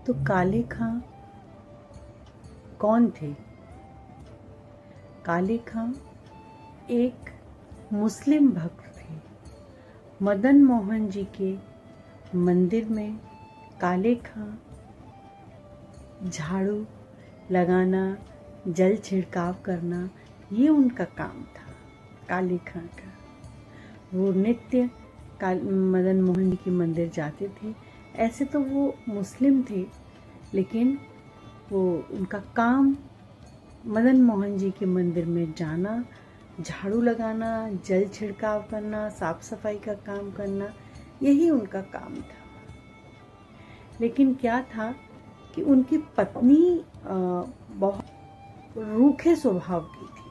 तो काले खां कौन थे? काले खां एक मुस्लिम भक्त थे। मदन मोहन जी के मंदिर में काले खां झाड़ू लगाना, जल छिड़काव करना, ये उनका काम था काले खां का। वो नित्य मदन मोहन जी के मंदिर जाते थे। ऐसे तो वो मुस्लिम थे, लेकिन वो उनका काम मदन मोहन जी के मंदिर में जाना, झाड़ू लगाना, जल छिड़काव करना, साफ सफाई का काम करना, यही उनका काम था। लेकिन क्या था कि उनकी पत्नी बहुत रूखे स्वभाव की थी,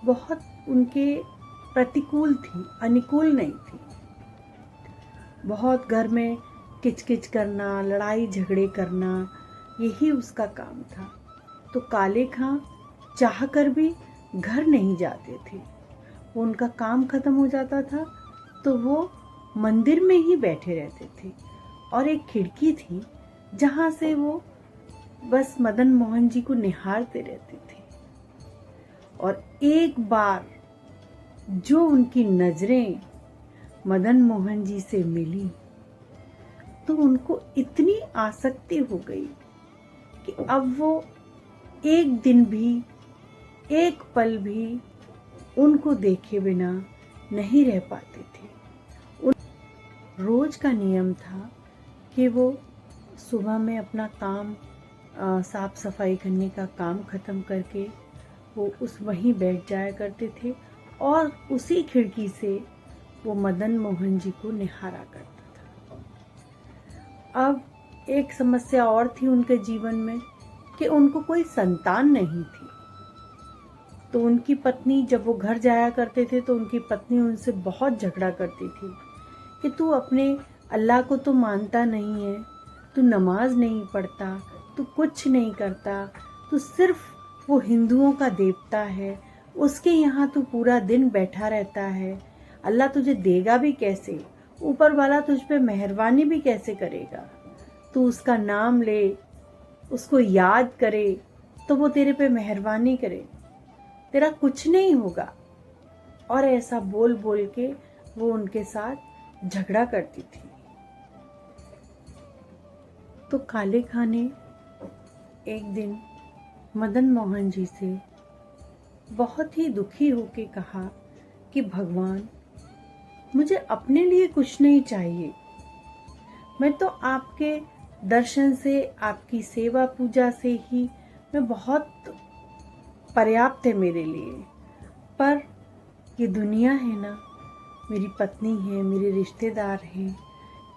बहुत उनके प्रतिकूल थी, अनुकूल नहीं थी। बहुत घर में किचकिच करना, लड़ाई झगड़े करना, यही उसका काम था। तो काले खां चाहकर भी घर नहीं जाते थे। उनका काम खत्म हो जाता था तो वो मंदिर में ही बैठे रहते थे, और एक खिड़की थी जहाँ से वो बस मदन मोहन जी को निहारते रहते थे। और एक बार जो उनकी नजरें मदन मोहन जी से मिली तो उनको इतनी आसक्ति हो गई कि अब वो एक दिन भी, एक पल भी उनको देखे बिना नहीं रह पाते थे। रोज का नियम था कि वो सुबह में अपना काम साफ सफाई करने का काम खत्म करके वो वहीं बैठ जाया करते थे, और उसी खिड़की से वो मदन मोहन जी को निहारा करता था। अब एक समस्या और थी उनके जीवन में कि उनको कोई संतान नहीं थी। तो उनकी पत्नी, जब वो घर जाया करते थे तो उनकी पत्नी उनसे बहुत झगड़ा करती थी कि तू अपने अल्लाह को तो मानता नहीं है, तू नमाज नहीं पढ़ता, तू कुछ नहीं करता, तू सिर्फ वो हिंदुओं का देवता है, उसके यहाँ तू पूरा दिन बैठा रहता है। अल्लाह तुझे देगा भी कैसे? ऊपर वाला तुझ पे मेहरबानी भी कैसे करेगा? तू उसका नाम ले, उसको याद करे तो वो तेरे पे मेहरबानी करे, तेरा कुछ नहीं होगा। और ऐसा बोल बोल के वो उनके साथ झगड़ा करती थी। तो काले खां ने एक दिन मदन मोहन जी से बहुत ही दुखी होके कहा कि भगवान, मुझे अपने लिए कुछ नहीं चाहिए, मैं तो आपके दर्शन से, आपकी सेवा पूजा से ही मैं बहुत पर्याप्त है मेरे लिए। पर ये दुनिया है ना, मेरी पत्नी है, मेरे रिश्तेदार हैं,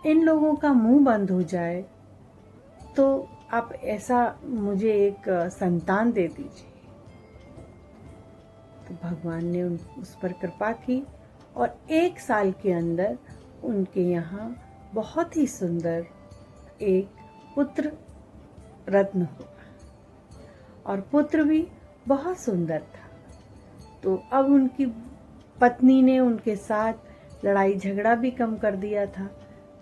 इन लोगों का मुंह बंद हो जाए तो आप ऐसा मुझे एक संतान दे दीजिए। तो भगवान ने उस पर कृपा की, और 1 साल के अंदर उनके यहाँ बहुत ही सुंदर एक पुत्र रत्न हुआ, और पुत्र भी बहुत सुंदर था। तो अब उनकी पत्नी ने उनके साथ लड़ाई झगड़ा भी कम कर दिया था,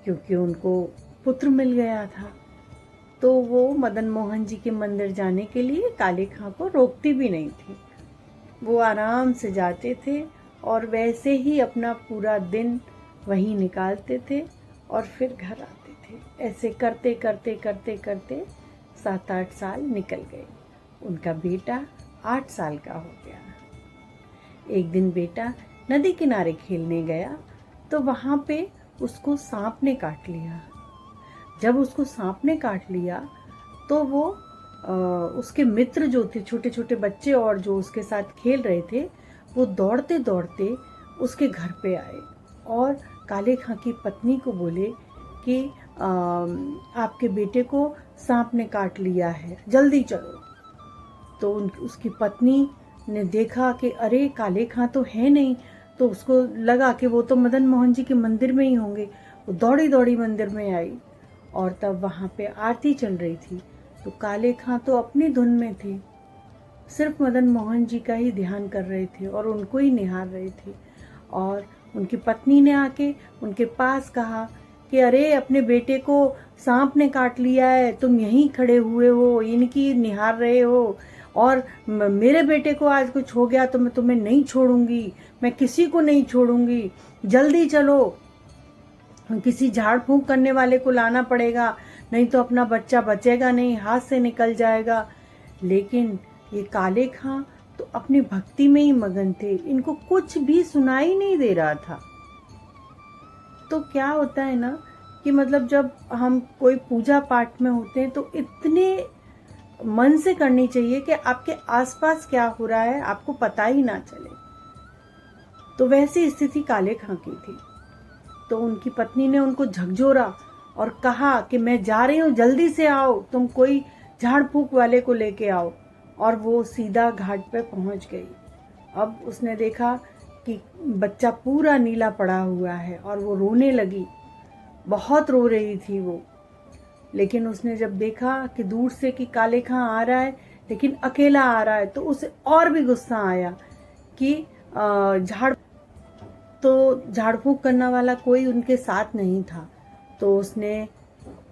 क्योंकि उनको पुत्र मिल गया था। तो वो मदन मोहन जी के मंदिर जाने के लिए काले खां को रोकती भी नहीं थी। वो आराम से जाते थे और वैसे ही अपना पूरा दिन वहीं निकालते थे और फिर घर आते थे। ऐसे करते करते करते करते 7-8 साल निकल गए। उनका बेटा 8 साल का हो गया। एक दिन बेटा नदी किनारे खेलने गया तो वहाँ पे उसको सांप ने काट लिया। जब उसको सांप ने काट लिया तो वो उसके मित्र जो थे, छोटे छोटे बच्चे और जो उसके साथ खेल रहे थे, वो दौड़ते दौड़ते उसके घर पे आए और काले खां की पत्नी को बोले कि आपके बेटे को सांप ने काट लिया है, जल्दी चलो। तो उसकी पत्नी ने देखा कि अरे काले खां तो है नहीं, तो उसको लगा कि वो तो मदन मोहन जी के मंदिर में ही होंगे। वो दौड़ी दौड़ी मंदिर में आई और तब वहाँ पे आरती चल रही थी। तो काले खां तो अपनी धुन में थे, सिर्फ मदन मोहन जी का ही ध्यान कर रहे थे और उनको ही निहार रहे थे। और उनकी पत्नी ने आके उनके पास कहा कि अरे अपने बेटे को सांप ने काट लिया है, तुम यहीं खड़े हुए हो, इनकी निहार रहे हो, और मेरे बेटे को आज कुछ हो गया तो मैं तुम्हें नहीं छोड़ूंगी, मैं किसी को नहीं छोड़ूंगी, जल्दी चलो, किसी झाड़ फूंक करने वाले को लाना पड़ेगा, नहीं तो अपना बच्चा बचेगा नहीं, हाथ से निकल जाएगा। लेकिन ये काले खां तो अपनी भक्ति में ही मगन थे, इनको कुछ भी सुनाई नहीं दे रहा था। तो क्या होता है ना कि मतलब जब हम कोई पूजा पाठ में होते हैं तो इतने मन से करनी चाहिए कि आपके आसपास क्या हो रहा है आपको पता ही ना चले। तो वैसी स्थिति काले खां की थी। तो उनकी पत्नी ने उनको झकझोरा और कहा कि मैं जा रही हूँ, जल्दी से आओ, तुम कोई झाड़ फूक वाले को लेके आओ। और वो सीधा घाट पे पहुंच गई। अब उसने देखा कि बच्चा पूरा नीला पड़ा हुआ है और वो रोने लगी, बहुत रो रही थी वो। लेकिन उसने जब देखा कि दूर से कि काले खां आ रहा है लेकिन अकेला आ रहा है, तो उसे और भी गुस्सा आया कि झाड़ फूक करने वाला कोई उनके साथ नहीं था। तो उसने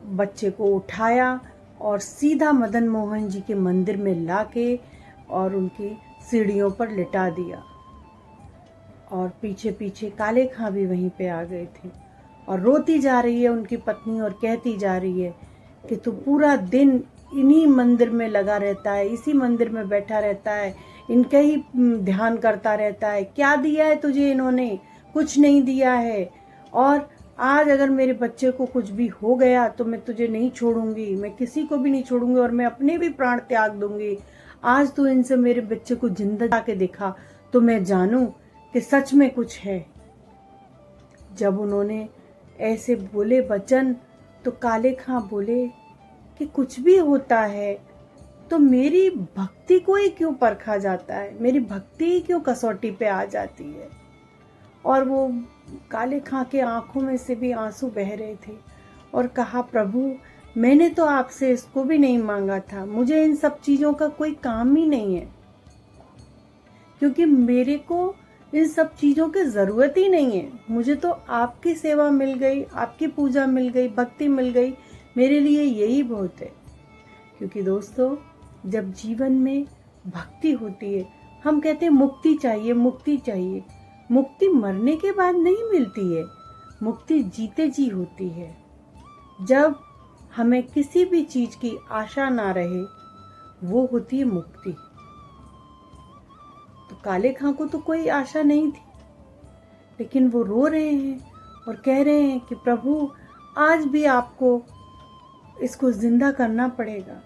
बच्चे को उठाया और सीधा मदन मोहन जी के मंदिर में लाके और उनकी सीढ़ियों पर लिटा दिया। और पीछे पीछे काले खां भी वहीं पे आ गए थे और रोती जा रही है उनकी पत्नी और कहती जा रही है कि तू पूरा दिन इन्हीं मंदिर में लगा रहता है, इसी मंदिर में बैठा रहता है, इनका ही ध्यान करता रहता है, क्या दिया है तुझे इन्होंने? कुछ नहीं दिया है। और आज अगर मेरे बच्चे को कुछ भी हो गया तो मैं तुझे नहीं छोड़ूंगी, मैं किसी को भी नहीं छोड़ूंगी और मैं अपने भी प्राण त्याग दूंगी। आज तू इनसे मेरे बच्चे को जिंदा जाके दिखा तो मैं जानूं कि सच में कुछ है। जब उन्होंने ऐसे बोले वचन तो काले खां बोले कि कुछ भी होता है तो मेरी भक्ति को ही क्यों परखा जाता है, मेरी भक्ति ही क्यों कसौटी पे आ जाती है। और वो काले खां के आंखों में से भी आंसू बह रहे थे और कहा, प्रभु मैंने तो आपसे इसको भी नहीं मांगा था, मुझे इन सब चीजों का कोई काम ही नहीं है, क्योंकि मेरे को इन सब चीजों की जरूरत ही नहीं है। मुझे तो आपकी सेवा मिल गई, आपकी पूजा मिल गई, भक्ति मिल गई, मेरे लिए यही बहुत है। क्योंकि दोस्तों जब जीवन में भक्ति होती है, हम कहते हैं मुक्ति चाहिए, मुक्ति चाहिए। मुक्ति मरने के बाद नहीं मिलती है, मुक्ति जीते जी होती है। जब हमें किसी भी चीज की आशा ना रहे, वो होती है मुक्ति। तो काले खां को तो कोई आशा नहीं थी, लेकिन वो रो रहे हैं और कह रहे हैं कि प्रभु आज भी आपको इसको जिंदा करना पड़ेगा,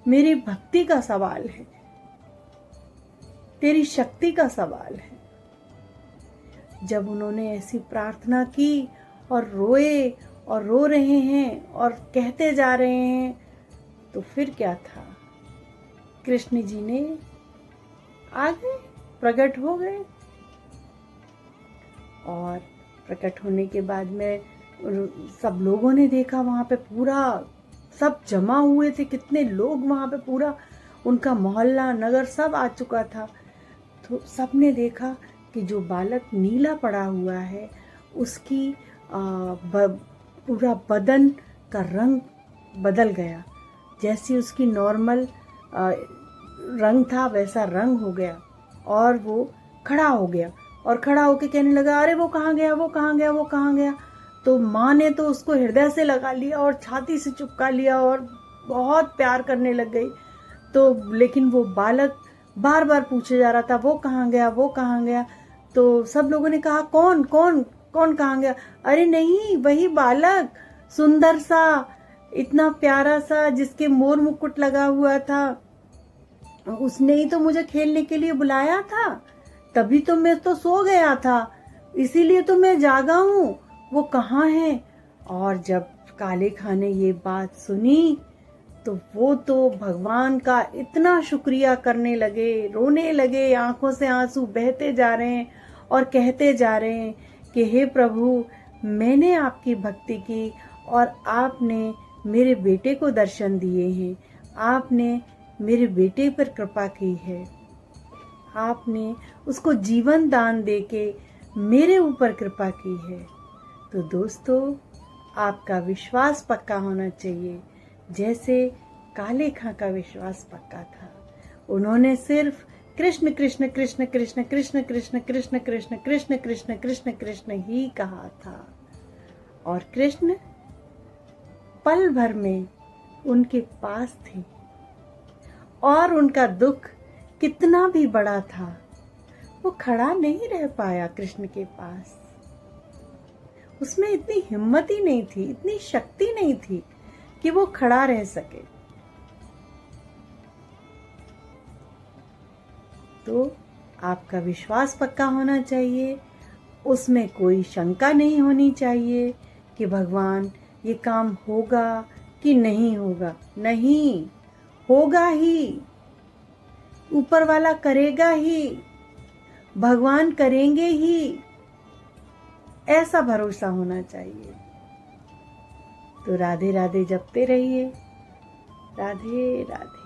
मेरी भक्ति का सवाल है, तेरी शक्ति का सवाल है। जब उन्होंने ऐसी प्रार्थना की और रोए और रो रहे हैं और कहते जा रहे हैं, तो फिर क्या था, कृष्ण जी ने आ गए, प्रकट हो गए। और प्रकट होने के बाद में सब लोगों ने देखा, वहां पे पूरा सब जमा हुए थे, कितने लोग वहां पे, पूरा उनका मोहल्ला नगर सब आ चुका था। तो सबने देखा कि जो बालक नीला पड़ा हुआ है उसकी पूरा बदन का रंग बदल गया, जैसी उसकी नॉर्मल रंग था वैसा रंग हो गया। और वो खड़ा हो गया और खड़ा होके कहने लगा, अरे वो कहाँ गया, वो कहाँ गया, वो कहाँ गया। तो माँ ने तो उसको हृदय से लगा लिया और छाती से चिपका लिया और बहुत प्यार करने लग गई। तो लेकिन वो बालक बार बार पूछे जा रहा था, वो कहाँ गया, वो कहाँ गया। तो सब लोगों ने कहा, कौन कौन कौन कहाँ गया? अरे नहीं, वही बालक, सुंदर सा, इतना प्यारा सा, जिसके मोर मुकुट लगा हुआ था, उसने ही तो मुझे खेलने के लिए बुलाया था, तभी तो मैं तो सो गया था, इसीलिए तो मैं जागा हूँ, वो कहाँ है? और जब काले खां ने ये बात सुनी तो वो तो भगवान का इतना शुक्रिया करने लगे, रोने लगे, आंखों से आंसू बहते जा रहे हैं और कहते जा रहे हैं कि हे प्रभु, मैंने आपकी भक्ति की और आपने मेरे बेटे को दर्शन दिए हैं, आपने मेरे बेटे पर कृपा की है, आपने उसको जीवन दान देके मेरे ऊपर कृपा की है। तो दोस्तों आपका विश्वास पक्का होना चाहिए, जैसे काले खां का विश्वास पक्का था। उन्होंने सिर्फ कृष्ण कृष्ण कृष्ण कृष्ण कृष्ण कृष्ण कृष्ण कृष्ण कृष्ण कृष्ण कृष्ण कृष्ण ही कहा था, और कृष्ण पल भर में उनके पास थे। और उनका दुख कितना भी बड़ा था, वो खड़ा नहीं रह पाया कृष्ण के पास। उसमें इतनी हिम्मत ही नहीं थी, इतनी शक्ति नहीं थी कि वो खड़ा रह सके। तो आपका विश्वास पक्का होना चाहिए, उसमें कोई शंका नहीं होनी चाहिए कि भगवान ये काम होगा कि नहीं होगा। नहीं, होगा ही, ऊपर वाला करेगा ही, भगवान करेंगे ही, ऐसा भरोसा होना चाहिए। तो राधे राधे जपते रहिए। राधे राधे।